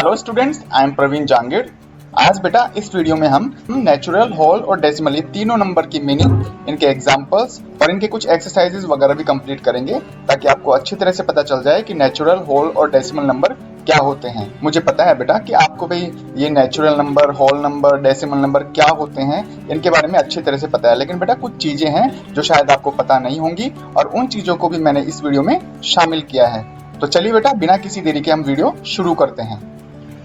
Hello students, I am Praveen Jangid. आज बेटा इस वीडियो में हम नेचुरल, होल और डेसिमल ये तीनों नंबर की मीनिंग, इनके एग्जांपल्स और इनके कुछ एक्सरसाइजेस वगैरह भी कंप्लीट करेंगे ताकि आपको अच्छी तरह से पता चल जाए कि नेचुरल, होल और डेसिमल नंबर क्या होते हैं। मुझे पता है बेटा कि आपको भी ये natural number, whole number, decimal number क्या होते हैं इनके बारे में अच्छी तरह से पता है, लेकिन बेटा कुछ चीजें हैं जो शायद आपको पता नहीं होंगी और उन चीजों को भी मैंने इस वीडियो में शामिल किया है। तो चलिए बेटा बिना किसी देरी के हम वीडियो शुरू करते हैं।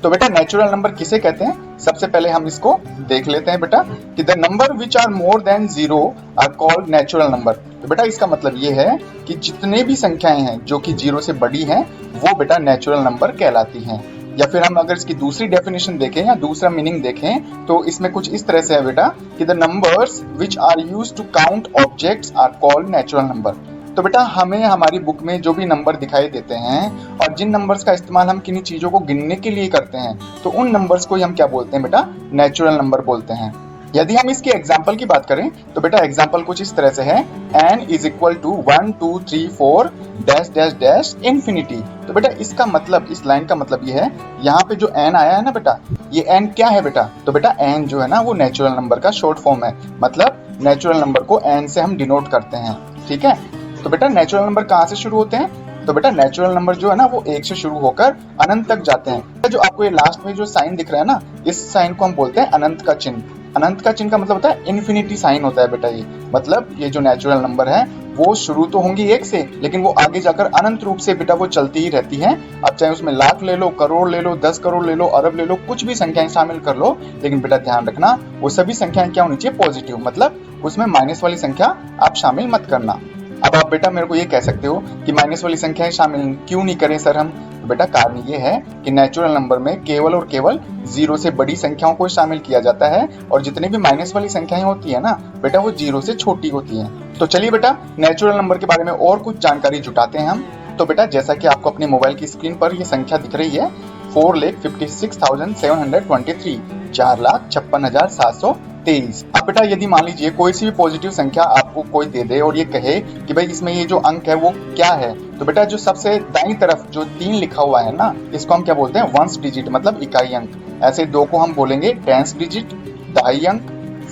तो बेटा नेचुरल नंबर किसे कहते हैं, सबसे पहले हम इसको देख लेते हैं बेटा कि the number which are more than zero are called natural number. तो बेटा इसका मतलब ये है कि जितने भी संख्याएं हैं जो कि जीरो से बड़ी हैं वो बेटा नेचुरल नंबर कहलाती हैं। या फिर हम अगर इसकी दूसरी डेफिनेशन देखें या दूसरा मीनिंग देखें तो इसमें कुछ इस तरह से है बेटा कि the numbers which are used to count objects are called natural number. तो बेटा हमें हमारी बुक में जो भी नंबर दिखाई देते हैं और जिन नंबर्स का इस्तेमाल हम किन्हीं चीजों को गिनने के लिए करते हैं तो उन नंबर्स को ही हम क्या बोलते हैं बेटा, नेचुरल नंबर बोलते हैं। यदि हम इसके एग्जाम्पल की बात करें तो बेटा एग्जाम्पल कुछ इस तरह से है, n is equal to 1 2 3 4 dash dash dash infinity. तो बेटा इसका मतलब, इस लाइन का मतलब ये है, यहाँ पे जो n आया है ना बेटा, ये n क्या है बेटा, तो बेटा n जो है ना वो नेचुरल नंबर का शॉर्ट फॉर्म है, मतलब नेचुरल नंबर को n से हम डिनोट करते हैं। ठीक है, तो बेटा नेचुरल नंबर कहाँ से शुरू होते हैं, तो बेटा नेचुरल नंबर जो है ना वो 1 से शुरू होकर अनंत तक जाते हैं। जो आपको ये लास्ट में जो साइन दिख रहा है ना, इस साइन को हम बोलते हैं अनंत का चिन्ह। अनंत का चिन्ह का मतलब होता है इन्फिनिटी साइन होता है बेटा ये, मतलब ये जो नेचुरल नंबर है वो शुरू तो होंगी 1 से, लेकिन वो आगे जाकर अनंत रूप से बेटा वो चलती ही रहती हैं। अब चाहे उसमें लाख ले लो, करोड़ ले लो, 10 करोड़ ले लो, अरब ले लो, कुछ भी संख्याएं शामिल कर लो, लेकिन बेटा ध्यान रखना वो सभी संख्याएं क्या होनी चाहिए, पॉजिटिव, मतलब उसमें माइनस वाली संख्या आप शामिल मत करना। अब आप बेटा मेरे को ये कह सकते हो कि माइनस वाली संख्याएं शामिल क्यों नहीं करें सर हम, तो बेटा कारण ये है कि नेचुरल नंबर में केवल और केवल जीरो से बड़ी संख्याओं को शामिल किया जाता है और जितनी भी माइनस वाली संख्याएं होती है ना बेटा वो जीरो से छोटी होती हैं। तो चलिए बेटा नेचुरल नंबर के बारे में और कुछ जानकारी जुटाते हैं हम। तो बेटा जैसा कि आपको अपने मोबाइल की स्क्रीन पर ये संख्या दिख रही है 4,56,723, 4,56,723। अब बेटा यदि मान लीजिए कोई सी भी पॉजिटिव संख्या आपको कोई दे दे और ये कहे कि भाई इसमें ये जो अंक है वो क्या है, तो बेटा जो सबसे दाईं तरफ जो 3 लिखा हुआ है ना इसको हम क्या बोलते हैं, वंस डिजिट, मतलब इकाई अंक। ऐसे 2 को हम बोलेंगे टेंस डिजिट, दहाई अंक।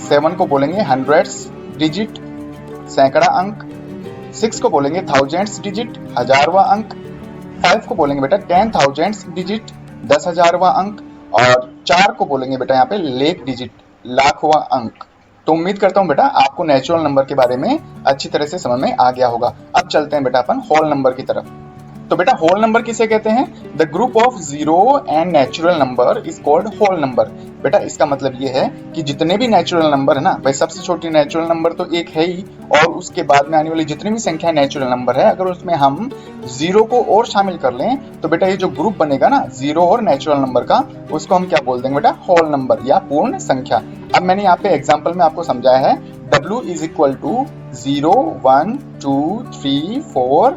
7 को बोलेंगे हंड्रेड्स डिजिट, सैकड़ा अंक। 6 को बोलेंगे थाउजेंड्स डिजिट, हजारवा अंक। 5 को बोलेंगे बेटा 10,000 डिजिट, 10,000वां अंक। और 4 को बोलेंगे बेटा यहाँ पे लेख डिजिट, लाखवां अंक। तो उम्मीद करता हूँ बेटा आपको नेचुरल नंबर के बारे में अच्छी तरह से समझ में आ गया होगा। अब चलते हैं बेटा अपन होल नंबर की तरफ। तो बेटा होल नंबर किसे कहते हैं, the group of zero and natural number is called whole number. बेटा इसका मतलब ये है कि जितने भी नेचुरल नंबर है ना, भाई सबसे छोटी नेचुरल नंबर तो 1 है ही, और उसके बाद में आने वाली जितनी भी संख्या नेचुरल नंबर है अगर उसमें हम जीरो को और शामिल कर लें तो बेटा ये जो ग्रुप बनेगा ना जीरो और नेचुरल नंबर का, उसको हम क्या बोल देंगे बेटा, होल नंबर या पूर्ण संख्या। अब मैंने यहाँ पे एग्जाम्पल में आपको समझाया है W is equal to 0 1 2 3 4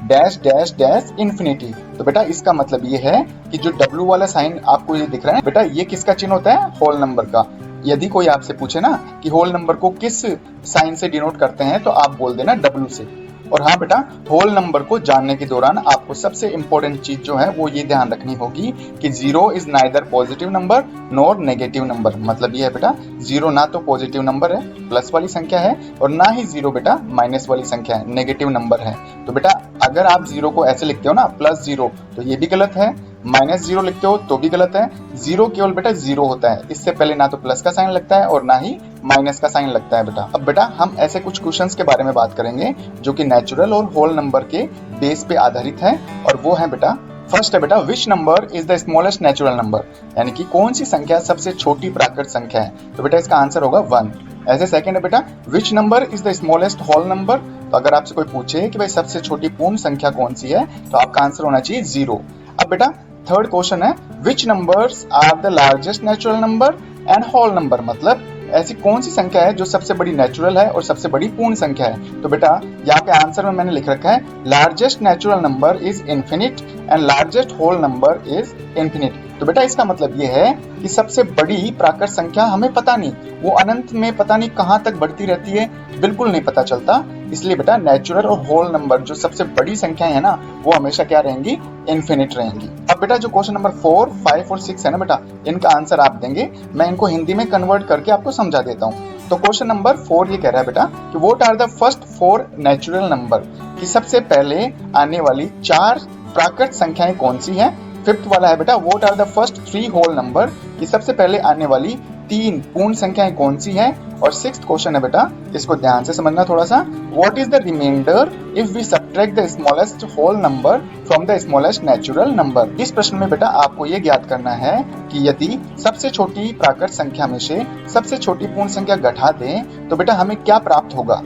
dash dash dash infinity. तो बेटा इसका मतलब ये है कि जो W वाला साइन आपको ये दिख रहा है बेटा ये किसका चिन्ह होता है, होल नंबर का। यदि कोई आपसे पूछे ना कि होल नंबर को किस साइन से डिनोट करते हैं तो आप बोल देना W से। और हाँ बेटा होल नंबर को जानने के दौरान आपको सबसे इंपॉर्टेंट चीज जो है वो ये ध्यान रखनी होगी कि zero is neither positive number nor negative number. मतलब ये है बेटा जीरो ना तो पॉजिटिव नंबर है, प्लस वाली संख्या है, और ना ही जीरो बेटा माइनस वाली संख्या है, नेगेटिव नंबर है। तो बेटा अगर आप जीरो को ऐसे लिखते हो ना +0 तो ये भी गलत है, -0 लिखते हो तो भी गलत है। जीरो केवल बेटा जीरो होता है, इससे पहले ना तो प्लस का साइन लगता है और ना ही माइनस का साइन लगता है बेटा। अब बेटा हम ऐसे कुछ क्वेश्चंस के बारे में बात करेंगे जो कि नेचुरल और होल नंबर के बेस पे आधारित है, और वो है बेटा, फर्स्ट है बेटा which number is the smallest natural number, यानी कि कौन सी संख्या सबसे छोटी प्राकृत संख्या है, तो बेटा इसका आंसर होगा 1। ऐसे सेकंड है बेटा which number is the smallest whole number, तो अगर आपसे कोई पूछे कि भाई सबसे छोटी पूर्ण संख्या कौन सी है तो आपका आंसर होना चाहिए 0। अब बेटा थर्ड क्वेश्चन है which numbers are the largest natural number and whole number, मतलब ऐसी कौन सी संख्या है जो सबसे बड़ी नेचुरल है और सबसे बड़ी पूर्ण संख्या है। तो बेटा यहाँ पे आंसर में मैंने लिख रखा है largest natural number is infinite and largest whole number is infinite. तो बेटा इसका मतलब ये है कि सबसे बड़ी प्राकृत संख्या हमें पता नहीं, वो अनंत में पता नहीं कहाँ तक बढ़ती रहती है, बिल्कुल नहीं पता चलता। इसलिए बेटा नेचुरल और होल नंबर जो सबसे बड़ी संख्याएं है ना, वो हमेशा क्या रहेंगी, इनफिनिट रहेंगी। अब बेटा जो क्वेश्चन नंबर 4, 5 और 6 है ना बेटा, इनका आंसर आप देंगे, मैं इनको हिंदी में कन्वर्ट करके आपको समझा देता हूँ। तो क्वेश्चन नंबर 4 ये कह रहा है बेटा कि what are the first 4 natural number, कि सबसे पहले आने वाली 4 प्राकृत संख्याएं कौन सी हैं। फिफ्थ वाला है बेटा what are the first 3 whole number, कि सबसे पहले आने वाली 3 पूर्ण संख्याएं कौन सी हैं। और सिक्स्थ क्वेश्चन है बेटा, इसको ध्यान से समझना थोड़ा सा, what is the reminder if we subtract the smallest whole number from the smallest natural number. इस प्रश्न में बेटा आपको ये ज्ञात करना है कि यदि सबसे छोटी प्राकृत संख्या में से सबसे छोटी पूर्ण संख्या घटा दें तो बेटा हमें क्या प्राप्त होगा।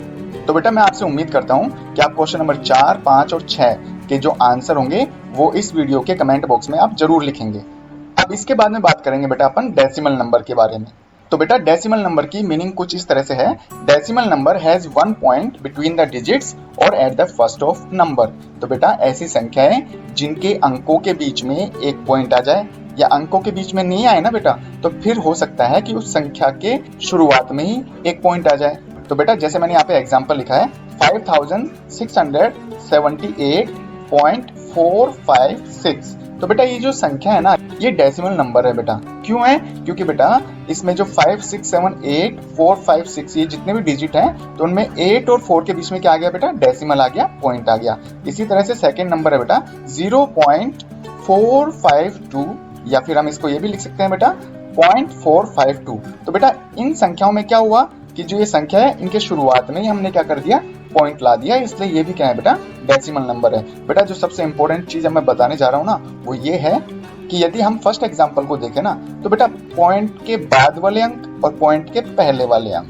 तो बेटा मैं आपसे उम्मीद करता हूँ कि आप क्वेश्चन नंबर 4, 5 और 6 के जो आंसर होंगे वो इस वीडियो के कमेंट बॉक्स में आप जरूर लिखेंगे। अब इसके बाद में बात करेंगे बेटा अपन डेसिमल नंबर के बारे में। तो बेटा डेसिमल नंबर की मीनिंग कुछ इस तरह से है, decimal number has 1 point between the digits और at the first of number. तो बेटा ऐसी संख्याएं जिनके अंकों के बीच में एक पॉइंट आ जाए, या अंकों के बीच में नहीं आए ना बेटा, तो फिर हो सकता है कि उस संख्या के शुरुआत में ही एक पॉइंट आ जाए। तो बेटा जैसे मैंने यहाँ पे एग्जांपल लिखा है 5678.456। तो बेटा ये जो संख्या है ना, ये डेसिमल नंबर है बेटा। क्यों है? क्योंकि बेटा इसमें जो 5, 6, 7, 8, 4, 5, 6 ये जितने भी डिजिट हैं, तो उनमें 8 और 4 के बीच में क्या आ गया बेटा, डेसिमल आ गया, पॉइंट आ गया। इसी तरह से सेकंड नंबर है बेटा 0.452, या फिर हम इसको ये भी लिख सकते हैं बेटा 0.452। तो बेटा इन संख्याओं में क्या हुआ कि जो ये संख्या है इनके शुरुआत में ही हमने क्या कर दिया, पॉइंट ला दिया, इसलिए ये भी क्या है बेटा, डेसिमल नंबर है। बेटा जो सबसे इंपॉर्टेंट चीज मैं बताने जा रहा हूँ ना, वो ये है कि यदि हम फर्स्ट एग्जांपल को देखें ना, तो बेटा पॉइंट के बाद वाले अंक और पॉइंट के पहले वाले अंक,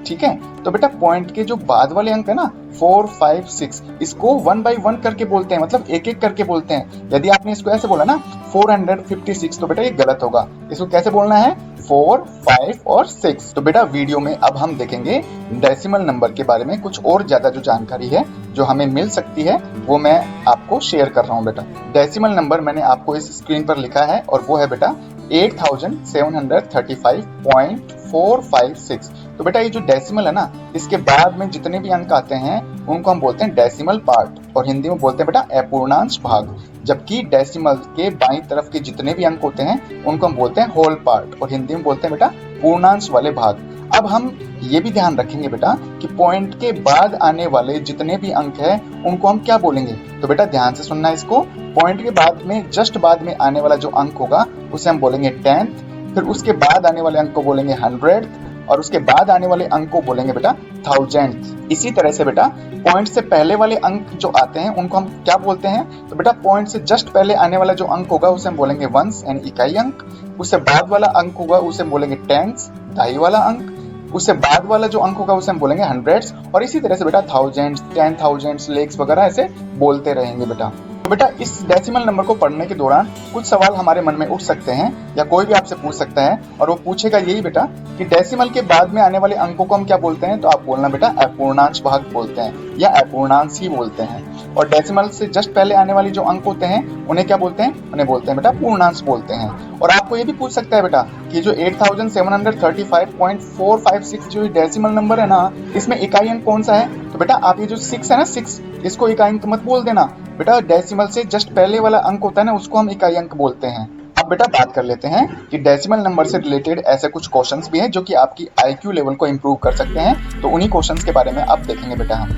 ठीक है। तो बेटा पॉइंट के जो बाद वाले अंक है ना 4, 5, 6, इसको 1 by 1 करके बोलते हैं, मतलब एक एक करके बोलते हैं। यदि आपने इसको ऐसे बोला ना 456, तो बेटा ये गलत होगा। इसको कैसे बोलना है, 4, 5 और 6। तो बेटा वीडियो में अब हम देखेंगे डेसिमल नंबर के बारे में कुछ और ज्यादा जो जानकारी है जो हमें मिल सकती है, वो मैं आपको शेयर कर रहा हूँ बेटा। डेसिमल नंबर मैंने आपको इस स्क्रीन पर लिखा है और वो है बेटा 8735.456। तो बेटा ये जो डेसिमल है ना, इसके बाद में जितने भी अंक आते हैं उनको हम बोलते हैं डेसिमल पार्ट, और हिंदी में बोलते हैं बेटा अपूर्णांश भाग। जबकि डेसिमल के बाईं तरफ के जितने भी अंक होते हैं उनको हम बोलते हैं होल पार्ट, और हिंदी में बोलते हैं बेटा पूर्णांश वाले भाग। अब हम ये भी ध्यान रखेंगे बेटा कि पॉइंट के बाद आने वाले जितने भी अंक हैं उनको हम क्या बोलेंगे। तो बेटा ध्यान से सुनना इसको, पॉइंट के बाद में जस्ट बाद में आने वाला जो अंक होगा उसे हम बोलेंगे 10th, फिर उसके बाद आने वाले अंक को बोलेंगे 100th, और उसके बाद आने वाले अंक को बोलेंगे बेटा 1000th। इसी तरह से बेटा पॉइंट से पहले वाले अंक जो आते हैं उनको हम क्या बोलते हैं, तो बेटा पॉइंट से जस्ट पहले आने वाला जो अंक होगा उसे हम बोलेंगे वंस यानी इकाई अंक, उससे बाद वाला अंक होगा उसे हम बोलेंगे टेंस, ढाई वाला अंक, उससे बाद वाला जो अंक होगा उसे हम बोलेंगे हंड्रेड्स, और इसी तरह से बेटा थाउजेंड्स, 10,000 लेक्स वगैरह ऐसे बोलते रहेंगे बेटा। तो बेटा इस डेसिमल नंबर को पढ़ने के दौरान कुछ सवाल हमारे मन में उठ सकते हैं, या कोई भी आपसे पूछ सकता है, और वो पूछेगा यही बेटा कि डेसिमल के बाद में आने वाले अंकों को हम क्या बोलते हैं। तो आप बोलना बेटा अपूर्णांश भाग बोलते हैं या अपूर्णांश ही बोलते हैं, और डेसिमल से जस्ट पहले आने वाले जो अंक होते हैं उन्हें क्या बोलते हैं, उन्हें बोलते हैं बेटा पूर्णांश बोलते हैं। और आपको ये भी पूछ सकता है बेटा कि जो 8735.456 जो डेसिमल नंबर है ना, इसमें इकाई अंक कौन सा है। तो बेटा आप ये जो 6 है ना, 6 इसको इकाई अंक मत बोल देना बेटा, डेसिमल से जस्ट पहले वाला अंक होता है ना, उसको हम इकाई अंक बोलते हैं। अब बेटा बात कर लेते हैं कि डेसिमल नंबर से रिलेटेड ऐसे कुछ क्वेश्चंस भी हैं जो कि आपकी IQ लेवल को इंप्रूव कर सकते हैं। तो उन्हीं क्वेश्चंस के बारे में अब देखेंगे बेटा हम।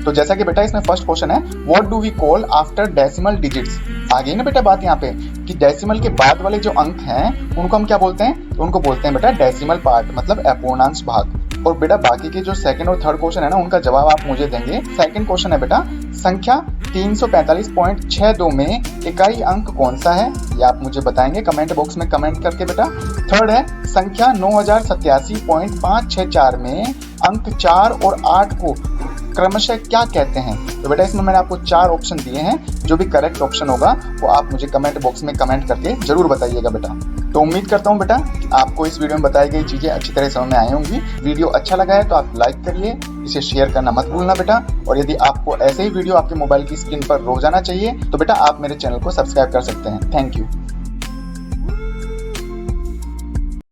तो जैसा कि बेटा इसमें फर्स्ट क्वेश्चन है, what do we call after decimal digits. आ गई ना बेटा बात यहाँ पे कि डेसिमल के बाद वाले जो अंक हैं उनको हम क्या बोलते हैं, तो उनको बोलते हैं बेटा डेसिमल पार्ट, मतलब अपूर्णांश भाग। और बेटा बाकी के जो सेकंड और थर्ड क्वेश्चन है ना, उनका जवाब आप मुझे देंगे। सेकंड क्वेश्चन है बेटा संख्या 345.62 में इकाई अंक कौन सा है, ये आप मुझे बताएंगे कमेंट बॉक्स में कमेंट करके बेटा। थर्ड है संख्या 9087.564 में अंक 4 और 8 को क्रमशः क्या कहते हैं। तो बेटा इसमें मैंने आपको 4 ऑप्शन दिए हैं, जो भी करेक्ट ऑप्शन होगा वो आप मुझे कमेंट बॉक्स में कमेंट करके जरूर बताइएगा बेटा। तो उम्मीद करता हूँ बेटा आपको इस वीडियो में बताई गई चीजें अच्छी तरह समझ में आई होंगी। वीडियो अच्छा लगा है तो आप लाइक करिए, इसे शेयर करना मत भूलना बेटा। और यदि आपको ऐसे ही वीडियो आपके मोबाइल की स्क्रीन पर रोजाना चाहिए तो बेटा आप मेरे चैनल को सब्सक्राइब कर सकते हैं। Thank you.